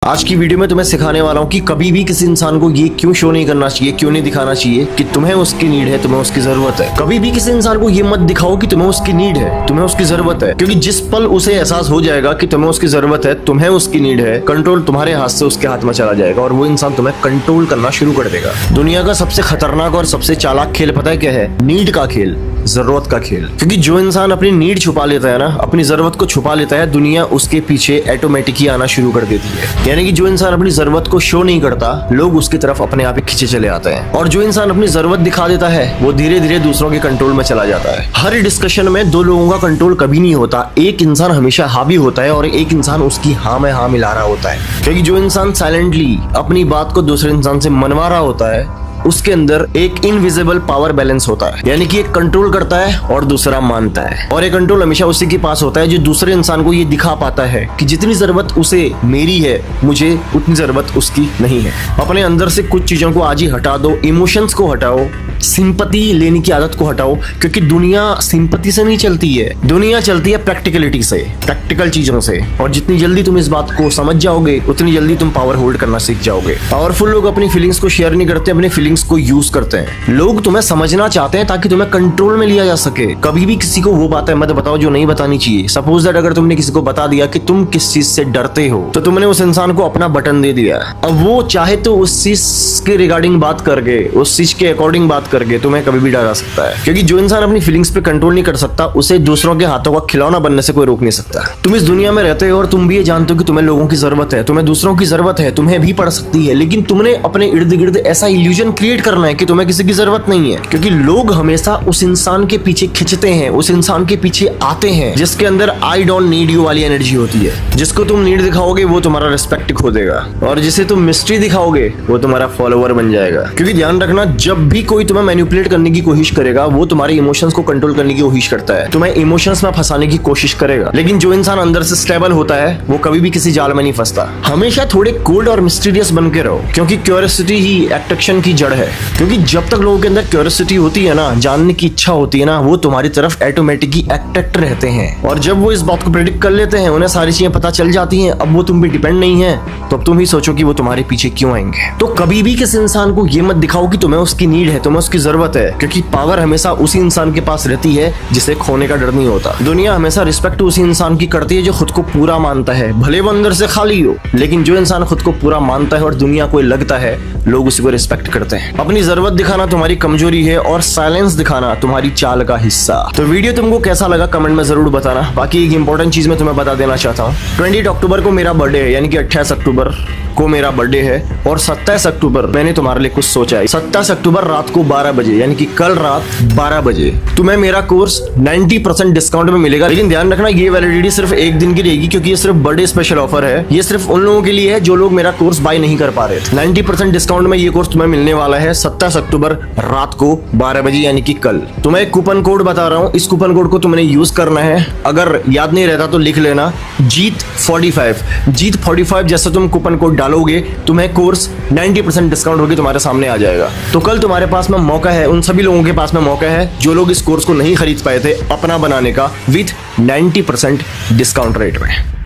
आज की वीडियो में तुम्हें सिखाने वाला हूँ कि कभी भी किसी इंसान को ये क्यों शो नहीं करना चाहिए, क्यों नहीं दिखाना चाहिए कि तुम्हें उसकी नीड है, तुम्हें उसकी जरूरत है। कभी भी किसी इंसान को ये मत दिखाओ कि तुम्हें उसकी नीड है, तुम्हें उसकी जरूरत है, क्योंकि जिस पल उसे एहसास हो जाएगा कि तुम्हें उसकी जरूरत है, तुम्हें उसकी नीड है, कंट्रोल तुम्हारे हाथ से उसके हाथ में चला जाएगा और वो इंसान तुम्हें कंट्रोल करना शुरू कर देगा। दुनिया का सबसे खतरनाक और सबसे चालाक खेल पता है क्या है? नीड का खेल, जरूरत का खेल। क्योंकि जो इंसान अपनी नीड छुपा लेता है ना, अपनी जरूरत को छुपा लेता है, दुनिया उसके पीछे ऑटोमेटिक ही आना शुरू कर देती है। यानी कि जो इंसान अपनी जरूरत को शो नहीं करता, लोग उसकी तरफ अपने आप ही खींचे चले आते हैं, और जो इंसान अपनी जरूरत दिखा देता है वो धीरे धीरे दूसरों के कंट्रोल में चला जाता है। हर डिस्कशन में दो लोगों का कंट्रोल कभी नहीं होता, एक इंसान हमेशा हावी होता है और एक इंसान उसकी हाँ में हाँ मिला रहा होता है। क्योंकि जो इंसान साइलेंटली अपनी बात को दूसरे इंसान से मनवा रहा होता है, उसके अंदर एक इनविजिबल पावर बैलेंस होता है। यानी कि एक कंट्रोल करता है और दूसरा मानता है, और ये कंट्रोल हमेशा उसी के पास होता है जो दूसरे इंसान को ये दिखा पाता है कि जितनी जरूरत उसे मेरी है, मुझे उतनी जरूरत उसकी नहीं है। अपने अंदर से कुछ चीजों को आज ही हटा दो, इमोशंस को हटाओ, सिंपैथी लेने की आदत को हटाओ, क्योंकि दुनिया सिंपैथी से नहीं चलती है, दुनिया चलती है प्रैक्टिकलिटी से, प्रैक्टिकल चीजों से। और जितनी जल्दी तुम इस बात को समझ जाओगे, उतनी जल्दी तुम पावर होल्ड करना सीख जाओगे। पावरफुल लोग अपनी फीलिंग्स को शेयर नहीं करते, अपनी फीलिंग्स को यूज करते हैं। लोग तुम्हें समझना चाहते हैं ताकि तुम्हें कंट्रोल में लिया जा सके। कभी भी किसी को वो बातें मत बताओ जो नहीं बतानी चाहिए। सपोज दैट अगर तुमने किसी को बता दिया कि तुम किस चीज से डरते हो, तो तुमने उस इंसान को अपना बटन दे दिया। अब वो चाहे तो उस चीज के रिगार्डिंग बात करके, उस चीज के अकॉर्डिंग बात करके तुम्हें कभी भी डरा सकता है। क्योंकि जो इंसान अपनी फीलिंग्स पे कंट्रोल नहीं कर सकता, उसे दूसरों के हाथों का खिलौना बनने से कोई रोक नहीं सकता। तुम इस दुनिया में रहते हो और तुम भी ये जानते हो कि तुम्हें लोगों की जरूरत है, तुम्हें दूसरों की जरूरत है, तुम्हें भी पड़ सकती है, लेकिन तुमने अपने इर्द गिर्द ऐसा इल्यूजन क्रिएट करना है कि तुम्हें किसी की जरूरत नहीं है। क्योंकि लोग हमेशा उस इंसान के पीछे खिंचते हैं, उस इंसान के पीछे आते हैं जिसके अंदर आई डोंट नीड यू वाली एनर्जी होती है। जिसको तुम नीड दिखाओगे वो तुम्हारा रिस्पेक्ट खो देगा, और जिसे तुम मिस्ट्री दिखाओगे वो तुम्हारा फॉलोवर बन जाएगा। क्योंकि ध्यान रखना, जब भी कोई तुम्हें मैनिपुलेट करने की कोशिश करेगा, वो तुम्हारे इमोशंस को कंट्रोल करने की कोशिश करता है, तुम्हें इमोशंस में फंसाने की कोशिश करेगा। लेकिन जो इंसान अंदर से स्टेबल होता है वो कभी भी किसी जाल में नहीं फंसता। हमेशा थोड़े कोल्ड और मिस्टीरियस बन के रहो, क्योंकि क्यूरियोसिटी ही अट्रैक्शन की जड़ है। क्योंकि जब तक लोगों के अंदर क्यूरियोसिटी होती है ना, जानने की इच्छा होती है ना, वो तुम्हारी तरफ ऑटोमेटिकली अट्रैक्ट रहते हैं। और जब वो इस बात को प्रेडिक्ट कर लेते हैं, उन्हें सारी चीजें पता चल जाती हैं, अब वो तुम पे डिपेंड नहीं है, तो अब तुम ही सोचो कि वो तुम्हारे पीछे क्यों आएंगे। तो कभी भी किसी इंसान को ये मत दिखाओ कि तुम्हें उसकी नीड है, तुम्हें उसकी जरूरत है, क्योंकि पावर हमेशा उसी इंसान के पास रहती है जिसे खोने का डर नहीं होता। दुनिया हमेशा रिस्पेक्ट उसी इंसान की करती है जो खुद को पूरा मानता है, भले वो अंदर से खाली हो। लेकिन जो इंसान खुद को पूरा मानता है और दुनिया को लगता है, लोग उसी को रिस्पेक्ट करते हैं। अपनी जरूरत दिखाना तुम्हारी कमजोरी है और साइलेंस दिखाना तुम्हारी चाल का हिस्सा। तो वीडियो तुमको कैसा लगा कमेंट में जरूर बताना। बाकी एक इंपॉर्टेंट चीज मैं तुम्हें बता देना चाहता हूँ, 28 अक्टूबर को मेरा बर्थडे है, यानी कि 28 अक्टूबर को मेरा बर्थडे है, और 27 अक्टूबर मैंने तुम्हारे लिए कुछ सोचा है। 27 अक्टूबर रात को 12 बजे, यानी कि कल रात 12 बजे तुम्हें मेरा कोर्स 90% डिस्काउंट में मिलेगा। लेकिन ध्यान रखना, ये वैलिडिटी सिर्फ एक दिन की रहेगी, क्योंकि ये सिर्फ बर्थडे स्पेशल ऑफर है। ये सिर्फ उन लोगों के लिए है जो लोग मेरा कोर्स बाय नहीं कर पा रहे थे। 90% डिस्काउंट में ये कोर्स तुम्हें मिलने वाला है 27 अक्टूबर रात को 12 बजे, यानी कि कल। तुम्हें एक कूपन कोड बता रहा हूँ, इस कूपन कोड को तुमने यूज करना है। अगर याद नहीं रहता तो लिख लेना, जीत 45। जीत 45 जैसा तुम कूपन कोड डालोगे, तुम्हें कोर्स 90% डिस्काउंट होगी तुम्हारे सामने आ जाएगा। तो कल तुम्हारे पास में मौका है, उन सभी लोगों के पास में मौका है जो लोग इस कोर्स को नहीं खरीद पाए थे, अपना बनाने का विथ 90% डिस्काउंट रेट में।